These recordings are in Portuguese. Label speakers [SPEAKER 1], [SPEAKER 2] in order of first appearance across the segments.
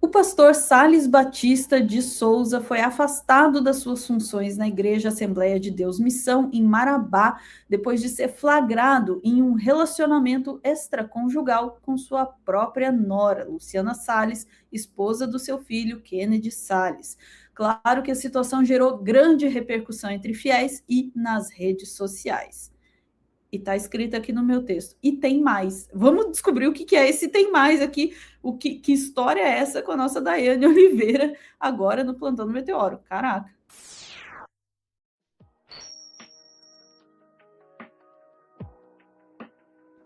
[SPEAKER 1] O pastor Sales Batista de Souza foi afastado das suas funções na Igreja Assembleia de Deus Missão, em Marabá, depois de ser flagrado em um relacionamento extraconjugal com sua própria nora, Luciana Sales, esposa do seu filho, Kennedy Sales. Claro que a situação gerou grande repercussão entre fiéis e nas redes sociais. E está escrito aqui no meu texto. E tem mais. Vamos descobrir o que é esse tem mais aqui. Que história é essa com a nossa Daiane Oliveira, agora no Plantão do Meteoro? Caraca.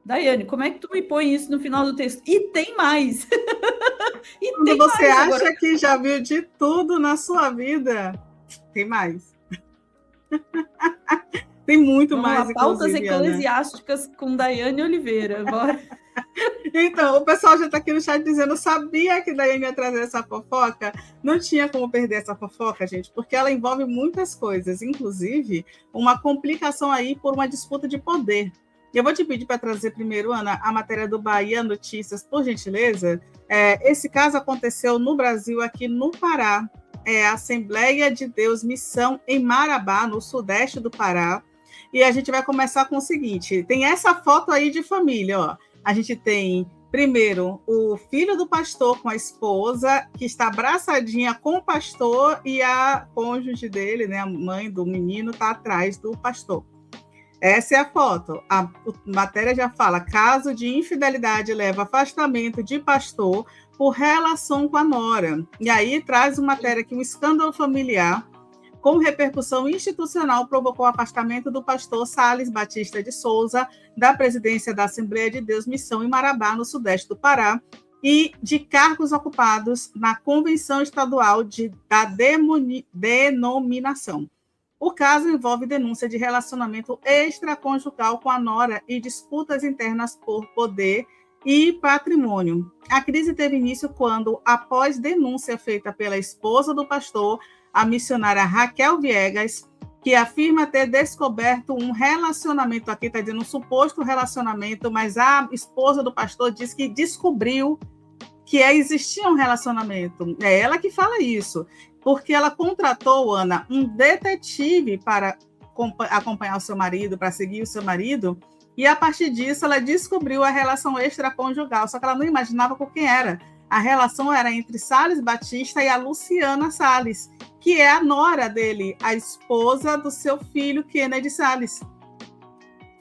[SPEAKER 1] Daiane, como é que tu me põe isso no final do texto? E tem mais.
[SPEAKER 2] E quando tem você mais acha agora. Que já viu de tudo na sua vida, tem mais. Tem muito
[SPEAKER 1] Vamos
[SPEAKER 2] mais,
[SPEAKER 1] lá, pautas eclesiásticas, Ana, com Daiane Oliveira. Bora.
[SPEAKER 2] Então, o pessoal já está aqui no chat dizendo, eu sabia que Daiane ia trazer essa fofoca. Não tinha como perder essa fofoca, gente, porque ela envolve muitas coisas, inclusive uma complicação aí por uma disputa de poder. Eu vou te pedir para trazer primeiro, Ana, a matéria do Bahia Notícias, por gentileza. Esse caso aconteceu no Brasil, aqui no Pará. A Assembleia de Deus Missão, em Marabá, no sudeste do Pará. E a gente vai começar com o seguinte, tem essa foto aí de família, ó. A gente tem, primeiro, o filho do pastor com a esposa, que está abraçadinha com o pastor, e a cônjuge dele, né, a mãe do menino, está atrás do pastor. Essa é a foto. A matéria já fala, caso de infidelidade leva afastamento de pastor por relação com a nora. E aí traz uma matéria aqui, um escândalo familiar, com repercussão institucional, provocou o afastamento do pastor Sales Batista de Souza da presidência da Assembleia de Deus Missão em Marabá, no sudeste do Pará, e de cargos ocupados na Convenção Estadual da Denominação. O caso envolve denúncia de relacionamento extraconjugal com a nora e disputas internas por poder e patrimônio. A crise teve início quando, após denúncia feita pela esposa do pastor, a missionária Raquel Viegas, que afirma ter descoberto um relacionamento, aqui está dizendo um suposto relacionamento, mas a esposa do pastor diz que descobriu que existia um relacionamento. É ela que fala isso, porque ela contratou, Ana, um detetive para acompanhar o seu marido, para seguir o seu marido, e a partir disso ela descobriu a relação extraconjugal, só que ela não imaginava com quem era. A relação era entre Sales Batista e a Luciana Sales, que é a nora dele, a esposa do seu filho, Kennedy Sales.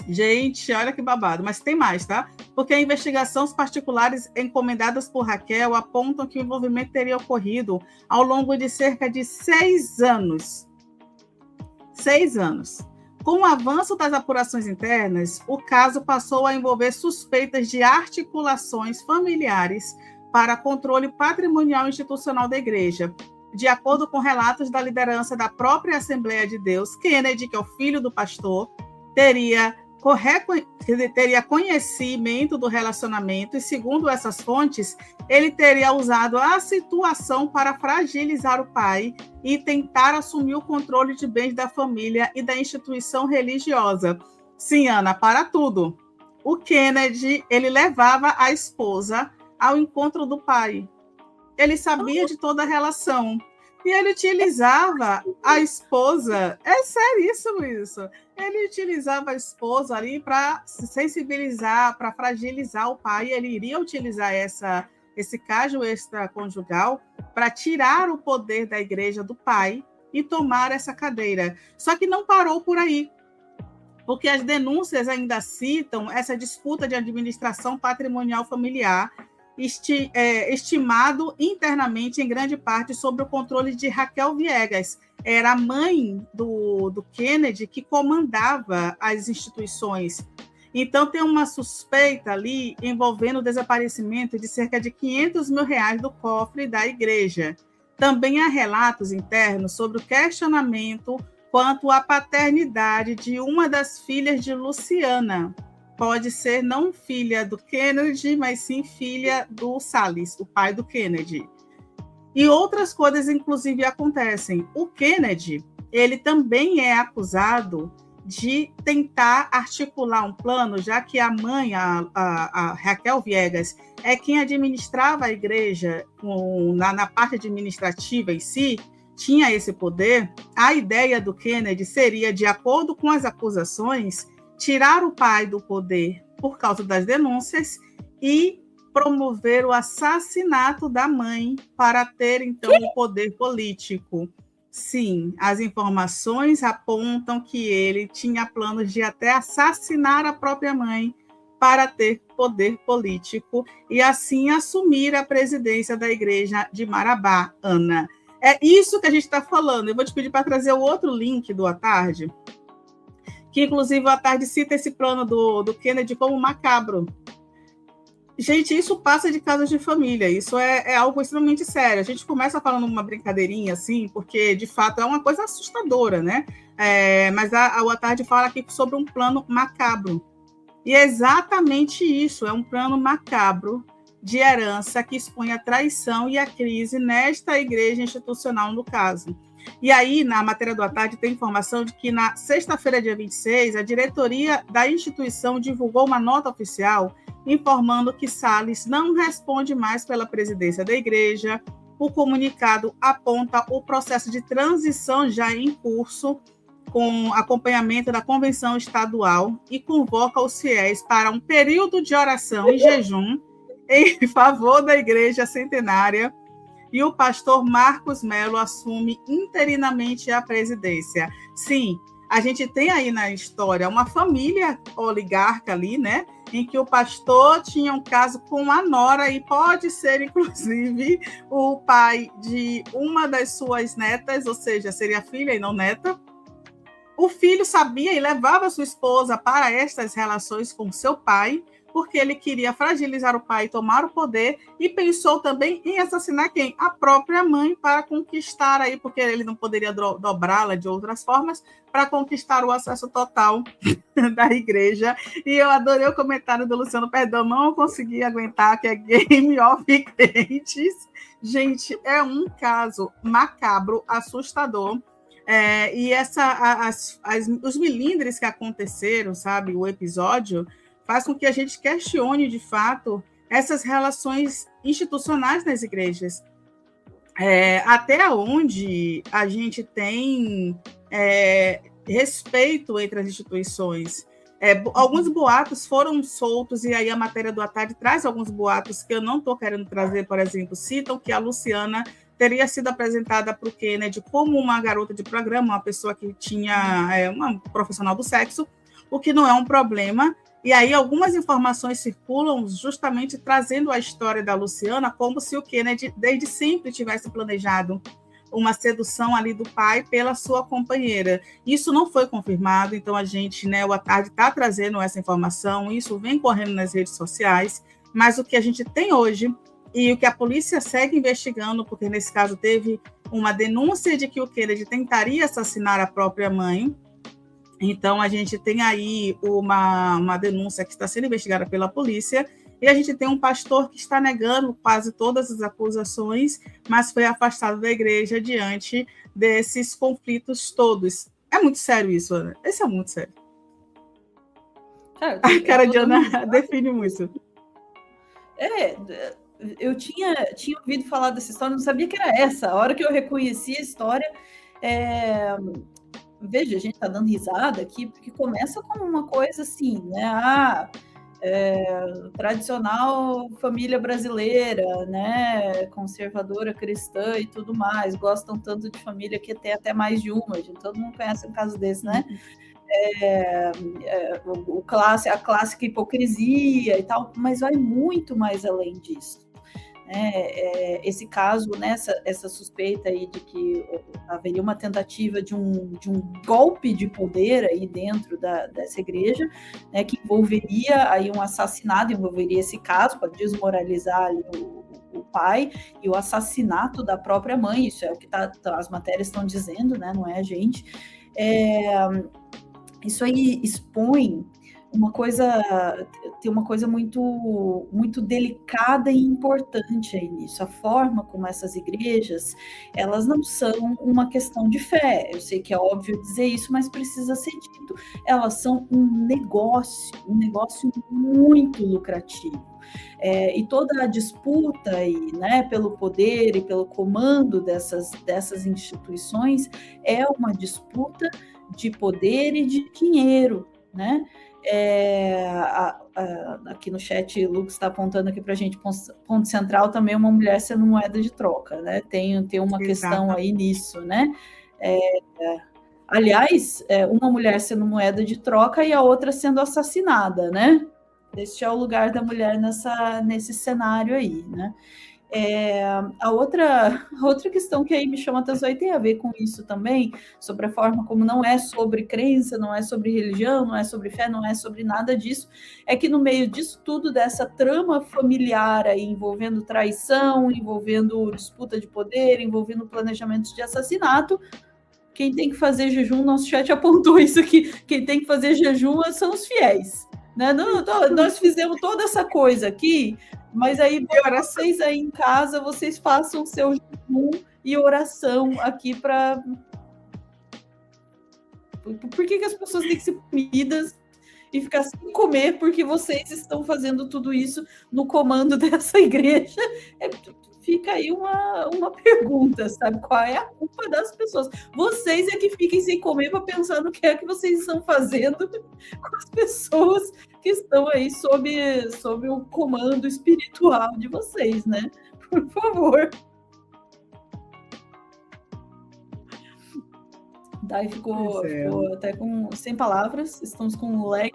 [SPEAKER 2] Gente, olha que babado. Mas tem mais, tá? Porque a investigação, os particulares encomendadas por Raquel apontam que o envolvimento teria ocorrido ao longo de cerca de 6 anos. 6 anos. Com o avanço das apurações internas, o caso passou a envolver suspeitas de articulações familiares para controle patrimonial institucional da igreja. De acordo com relatos da liderança da própria Assembleia de Deus, Kennedy, que é o filho do pastor, teria conhecimento do relacionamento e, segundo essas fontes, ele teria usado a situação para fragilizar o pai e tentar assumir o controle de bens da família e da instituição religiosa. Sim, Ana, para tudo. O Kennedy, ele levava a esposa ao encontro do pai. Ele sabia de toda a relação. E ele utilizava a esposa, é seríssimo isso, ele utilizava a esposa ali para sensibilizar, para fragilizar o pai, ele iria utilizar esse caso extraconjugal para tirar o poder da igreja do pai e tomar essa cadeira. Só que não parou por aí, porque as denúncias ainda citam essa disputa de administração patrimonial familiar, estimado internamente, em grande parte, sob o controle de Raquel Viegas. Era a mãe do Kennedy que comandava as instituições. Então, tem uma suspeita ali envolvendo o desaparecimento de cerca de R$500 mil do cofre da igreja. Também há relatos internos sobre o questionamento quanto à paternidade de uma das filhas de Luciana. Pode ser não filha do Kennedy, mas sim filha do Sales, o pai do Kennedy. E outras coisas, inclusive, acontecem. O Kennedy, ele também é acusado de tentar articular um plano, já que a mãe, a Raquel Viegas, é quem administrava a igreja na parte administrativa em si, tinha esse poder. A ideia do Kennedy seria, de acordo com as acusações, tirar o pai do poder por causa das denúncias e promover o assassinato da mãe para ter, então, o poder político. Sim, as informações apontam que ele tinha planos de até assassinar a própria mãe para ter poder político e assim assumir a presidência da igreja de Marabá, Ana. É isso que a gente está falando. Eu vou te pedir para trazer o outro link do À Tarde, que inclusive o À Tarde cita esse plano do Kennedy como macabro. Gente, isso passa de casos de família, isso é algo extremamente sério. A gente começa falando uma brincadeirinha, assim, porque, de fato, é uma coisa assustadora, né? Mas o À Tarde fala aqui sobre um plano macabro. E é exatamente isso, é um plano macabro de herança que expõe a traição e a crise nesta igreja institucional, no caso. E aí, na matéria do À Tarde, tem informação de que, na sexta-feira, dia 26, a diretoria da instituição divulgou uma nota oficial informando que Salles não responde mais pela presidência da igreja. O comunicado aponta o processo de transição já em curso, com acompanhamento da convenção estadual, e convoca os fiéis para um período de oração e jejum em favor da igreja centenária, e o pastor Marcos Melo assume interinamente a presidência. Sim, a gente tem aí na história uma família oligarca ali, né, em que o pastor tinha um caso com a nora, e pode ser, inclusive, o pai de uma das suas netas, ou seja, seria filha e não neta. O filho sabia e levava sua esposa para estas relações com seu pai, porque ele queria fragilizar o pai e tomar o poder, e pensou também em assassinar quem? A própria mãe, para conquistar aí, porque ele não poderia dobrá-la de outras formas, para conquistar o acesso total da igreja. E eu adorei o comentário do Luciano Perdão, não consegui aguentar, que é Game of Crentes. Gente, é um caso macabro, assustador. E os milindres que aconteceram, sabe, o episódio, faz com que a gente questione, de fato, essas relações institucionais nas igrejas. Até onde a gente tem respeito entre as instituições. Alguns boatos foram soltos, e aí a matéria do À Tarde traz alguns boatos que eu não estou querendo trazer, por exemplo, citam que a Luciana teria sido apresentada para o Kennedy como uma garota de programa, uma pessoa que tinha uma profissional do sexo, o que não é um problema. E aí algumas informações circulam justamente trazendo a história da Luciana como se o Kennedy desde sempre tivesse planejado uma sedução ali do pai pela sua companheira. Isso não foi confirmado, então a gente, né, o À Tarde está trazendo essa informação, isso vem correndo nas redes sociais, mas o que a gente tem hoje e o que a polícia segue investigando, porque nesse caso teve uma denúncia de que o Kennedy tentaria assassinar a própria mãe. Então, a gente tem aí uma denúncia que está sendo investigada pela polícia, e a gente tem um pastor que está negando quase todas as acusações, mas foi afastado da igreja diante desses conflitos todos. É muito sério isso, Ana. Isso é muito sério. A cara de Ana define muito.
[SPEAKER 1] Eu tinha ouvido falar dessa história, não sabia que era essa. A hora que eu reconheci a história... Veja, a gente está dando risada aqui, porque começa como uma coisa assim, né? Tradicional família brasileira, né? Conservadora, cristã e tudo mais. Gostam tanto de família que tem até mais de uma. Todo mundo conhece um caso desse, né? A clássica hipocrisia e tal, mas vai muito mais além disso. Esse caso, né, essa suspeita aí de que haveria uma tentativa de um golpe de poder aí dentro dessa igreja, né, que envolveria aí um assassinato, envolveria esse caso para desmoralizar ali o pai, e o assassinato da própria mãe. Isso é o que as matérias estão dizendo, né, não é a gente. Isso aí expõe uma coisa tem uma coisa muito delicada e importante aí nisso. A forma como essas igrejas, elas não são uma questão de fé. Eu sei que é óbvio dizer isso, mas precisa ser dito. Elas são um negócio muito lucrativo. E toda a disputa aí, né, pelo poder e pelo comando dessas instituições é uma disputa de poder e de dinheiro, né? Aqui no chat, o Lucas está apontando aqui para a gente, ponto central também, uma mulher sendo moeda de troca, né? Tem uma questão aí nisso, né? Aliás, uma mulher sendo moeda de troca e a outra sendo assassinada, né? Este é o lugar da mulher nesse cenário aí, né? A outra questão que aí me chama a atenção e tem a ver com isso também, sobre a forma como não é sobre crença, não é sobre religião, não é sobre fé, não é sobre nada disso, é que no meio disso tudo, dessa trama familiar aí, envolvendo traição, envolvendo disputa de poder, envolvendo planejamentos de assassinato, quem tem que fazer jejum, nosso chat apontou isso aqui, quem tem que fazer jejum são os fiéis, né? Nós fizemos toda essa coisa aqui, mas aí vocês aí em casa, vocês façam seu jejum e oração aqui para... Por que as pessoas têm que ser comidas e ficar sem comer porque vocês estão fazendo tudo isso no comando dessa igreja? Fica aí uma pergunta, sabe? Qual é a culpa das pessoas? Vocês é que fiquem sem comer para pensar no que é que vocês estão fazendo com as pessoas que estão aí sob o comando espiritual de vocês, né? Por favor. Daí ficou até sem palavras, estamos com um lag.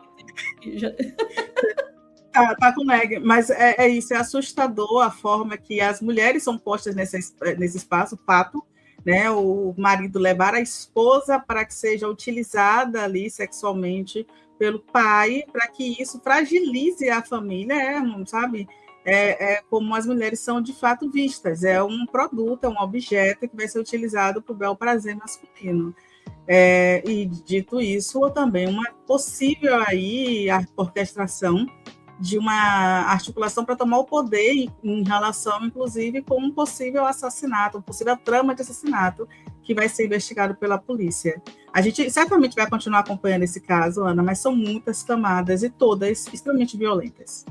[SPEAKER 2] Tá com lag, mas é isso, é assustador a forma que as mulheres são postas nesse espaço, fato, né? O marido levar a esposa para que seja utilizada ali sexualmente pelo pai, para que isso fragilize a família, sabe? Como as mulheres são de fato vistas, é um produto, é um objeto que vai ser utilizado para o bel prazer masculino. E dito isso, também uma possível aí orquestração de uma articulação para tomar o poder em relação, inclusive, com um possível assassinato, uma possível trama de assassinato que vai ser investigado pela polícia. A gente certamente vai continuar acompanhando esse caso, Ana, mas são muitas camadas e todas extremamente violentas.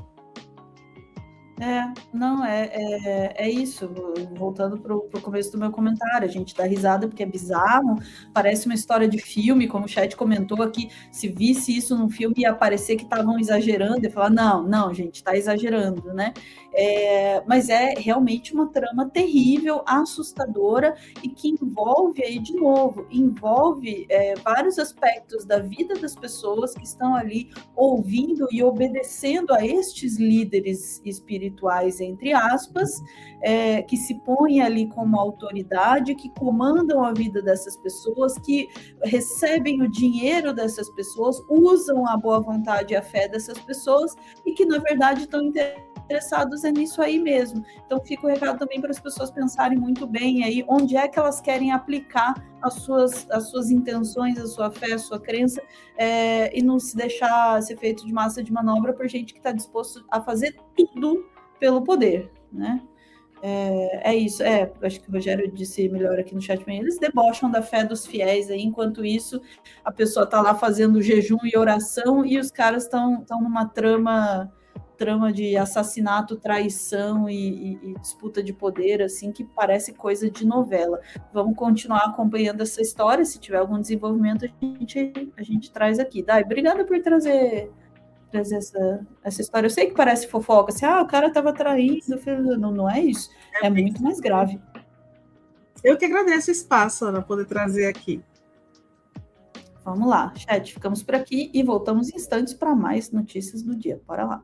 [SPEAKER 1] É isso, voltando para o começo do meu comentário, a gente dá risada porque é bizarro, parece uma história de filme, como o chat comentou aqui, se visse isso num filme ia parecer que estavam exagerando, e falar, não, gente, está exagerando, né? Mas é realmente uma trama terrível, assustadora, e que envolve aí, de novo, vários aspectos da vida das pessoas que estão ali ouvindo e obedecendo a estes líderes espirituais, entre aspas, que se põem ali como autoridade, que comandam a vida dessas pessoas, que recebem o dinheiro dessas pessoas, usam a boa vontade e a fé dessas pessoas e que, na verdade, estão interessados nisso aí mesmo. Então, fica o recado também para as pessoas pensarem muito bem aí onde é que elas querem aplicar as suas intenções, a sua fé, a sua crença, e não se deixar ser feito de massa de manobra por gente que está disposto a fazer tudo pelo poder, né? Isso, acho que o Rogério disse melhor aqui no chat, eles debocham da fé dos fiéis aí, enquanto isso a pessoa está lá fazendo jejum e oração e os caras estão numa trama de assassinato, traição e disputa de poder, assim, que parece coisa de novela. Vamos continuar acompanhando essa história, se tiver algum desenvolvimento a gente traz aqui. Dai, obrigada por trazer essa história. Eu sei que parece fofoca, assim, o cara estava traindo, não é isso, é muito mais grave.
[SPEAKER 2] Eu que agradeço o espaço, Ana, poder trazer aqui.
[SPEAKER 1] Vamos lá, chat, ficamos por aqui e voltamos em instantes para mais notícias do dia. Bora lá.